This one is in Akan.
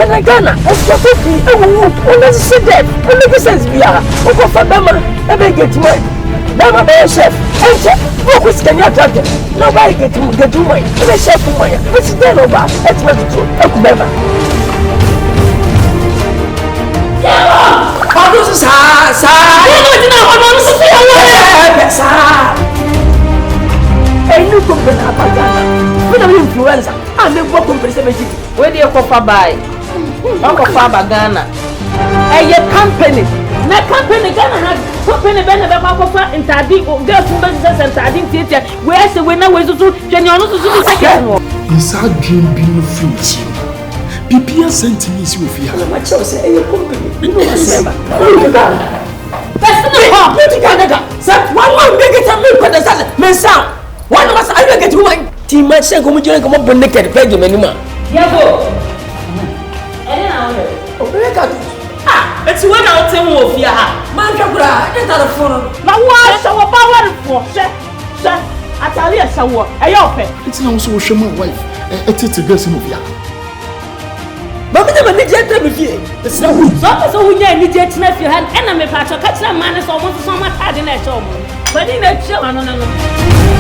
Ghana, as your cookie, let's sit there. Look at this, we are. Over for Bama, I beg get mine. Bama, be a chef. And chef, focus can you attract it? Nobody get to mine. I'm a chef for mine. What's the over? That's what it's true. Bama. How does this I knew company Apagana. When I'm influencer, I'm a work company. Where do you go for buy? Uncle Faba Ghana. A company. My company Ghana has company Benefit in Tadi, girls who business and Tadi theatre. Where's the winner was to General to second one? Is our dream being fruits? PPS sentiments with you. My choice, a company. You know what's never. That's not Canada. Sir, one more big it and look at the sun. Mensa. One of us, I will get to my team. My son, come up with naked peg of anima. Yago. It's when I'll tell you of your Mantra, get out of phone. Now, why is our power for? Sir, I tell you, someone, I offer. It's now so show my wife. It's a person of ya. But we never need to be here. It's not so we need to if you had enemy patch or catch that man is almost so much hard in that home. But in that show, I don't know.